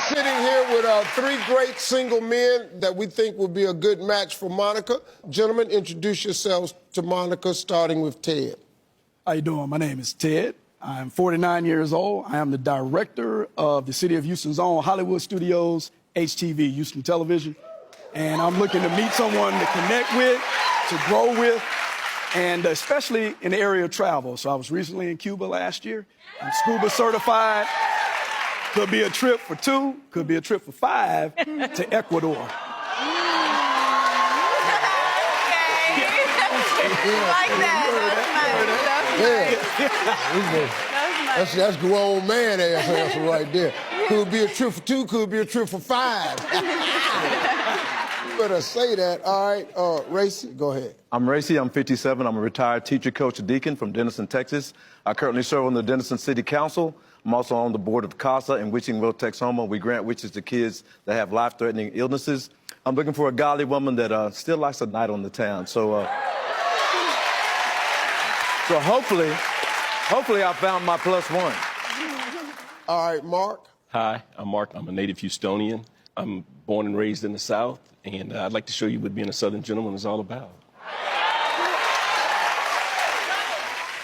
sitting here with three great single men that we think will be a good match for Monica. Gentlemen, introduce yourselves to Monica, starting with Ted. How you doing? My name is Ted. I'm 49 years old. I am the director of the City of Houston's own Hollywood Studios, HTV, Houston Television. And I'm looking to meet someone to connect with, to grow with, and especially in the area of travel. So I was recently in Cuba last year. I'm scuba certified. Could be a trip for 2, could be a trip for 5 to Ecuador. Okay. Like that. That's grown man ass right there. Could be a trip for 2, could be a trip for 5. You better say that. All right, Racy, go ahead. I'm Racy, I'm 57. I'm a retired teacher, coach, and deacon from Denison, Texas. I currently serve on the Denison City Council. I'm also on the board of CASA in Witchingville, Texoma. We grant wishes to kids that have life-threatening illnesses. I'm looking for a godly woman that still likes a night on the town. So hopefully I found my +1. All right, Mark. Hi, I'm Mark. I'm a native Houstonian. I'm born and raised in the South, and I'd like to show you what being a Southern gentleman is all about.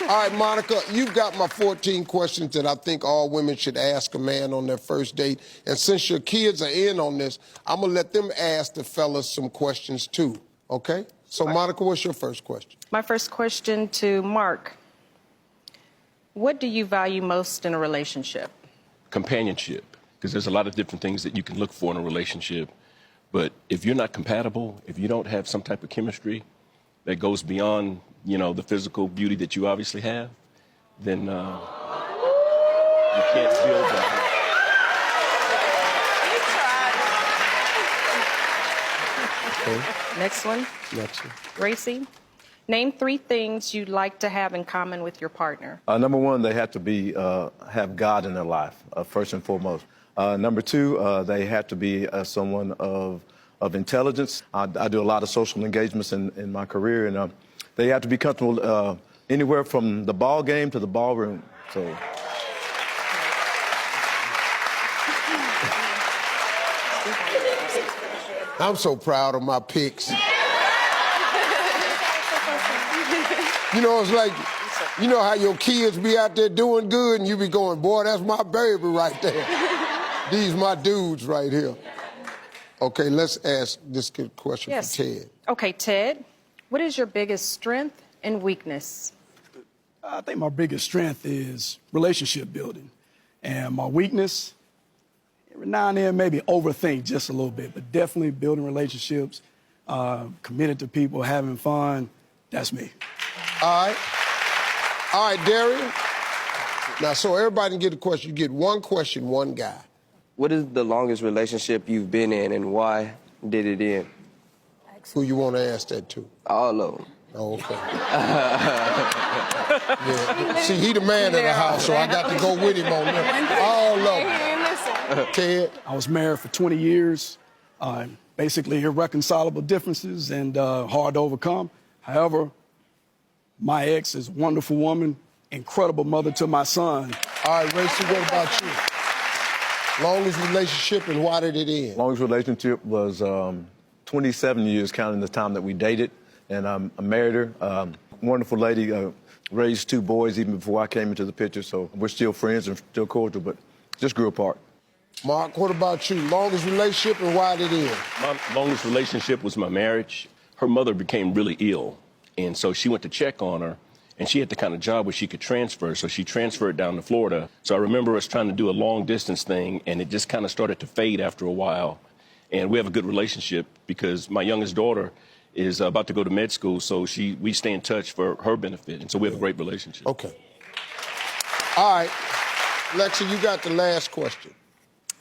All right, Monica, you've got my 14 questions that I think all women should ask a man on their first date. And since your kids are in on this, I'm going to let them ask the fellas some questions too, okay? So, Monica, what's your first question? My first question to Mark. What do you value most in a relationship? Companionship, because there's a lot of different things that you can look for in a relationship. But if you're not compatible, if you don't have some type of chemistry that goes beyond, you know, the physical beauty that you obviously have, then you can't build that. Okay. Next one. Next one. Racy. Name 3 things you'd like to have in common with your partner. Number 1, they have to be have God in their life, first and foremost. Number 2, they have to be someone of intelligence. I do a lot of social engagements in my career, and they have to be comfortable anywhere from the ball game to the ballroom. So. I'm so proud of my picks. You know, it's like, you know how your kids be out there doing good and you be going, boy, that's my baby right there. These my dudes right here. Okay, let's ask this good question for Ted. Okay, Ted, what is your biggest strength and weakness? I think my biggest strength is relationship building. And my weakness, every now and then, maybe overthink just a little bit, but definitely building relationships, committed to people, having fun. That's me. All right, Darian. Now, so everybody can get a question. You get one question, one guy. What is the longest relationship you've been in, and why did it end? Who you want to ask that to? All of them. Oh, okay. Yeah. See, he the man of the house, so I got to go with him on that. All of them. Ted? I was married for 20 years. Basically irreconcilable differences and hard to overcome. However, my ex is a wonderful woman, incredible mother to my son. All right, Racy, what about you? Longest relationship, and why did it end? Longest relationship was 27 years, counting the time that we dated, and I married her. Wonderful lady, raised 2 boys even before I came into the picture, so we're still friends and still cordial, but just grew apart. Mark, what about you? Longest relationship, and why did it end? My longest relationship was my marriage. Her mother became really ill, and so she went to check on her, and she had the kind of job where she could transfer, so she transferred down to Florida. So I remember us trying to do a long-distance thing, and it just kind of started to fade after a while. And we have a good relationship because my youngest daughter is about to go to med school, so we stay in touch for her benefit, and so we have a great relationship. Okay. All right. Lexi, you got the last question.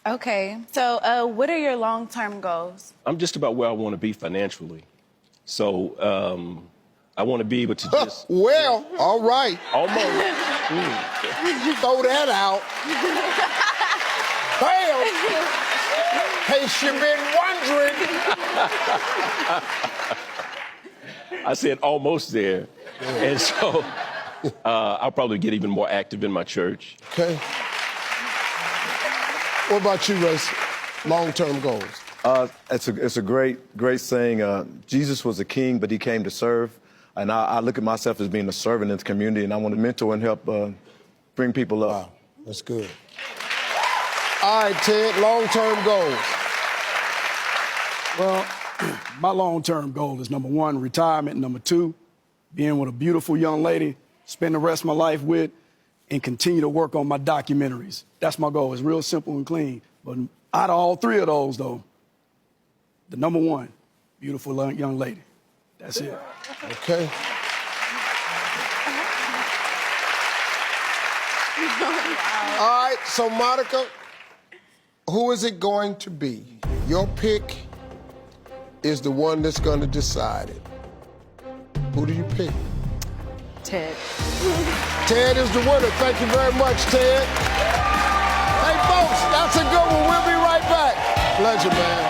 Okay, so what are your long-term goals? I'm just about where I want to be financially. So I want to be able to just... Well, all right. Almost. Throw that out. Bam! In case you've been wondering. I said almost there. Yeah. And so I'll probably get even more active in my church. Okay. What about you, Racy? long-term goals? It's a great saying. Jesus was a king, but he came to serve. And I look at myself as being a servant in the community, and I want to mentor and help bring people up. Wow, that's good. All right, Ted, long-term goals. Well, my long-term goal is, number one, retirement. Number two, being with a beautiful young lady, spend the rest of my life with, and continue to work on my documentaries. That's my goal. It's real simple and clean. But out of all three of those, though, the number one, beautiful young lady. That's it. Okay. All right, so Monica, who is it going to be? Your pick is the one that's going to decide it. Who do you pick? Ted. Ted is the winner. Thank you very much, Ted. Hey, folks, that's a good one. We'll be right back. Pleasure, man.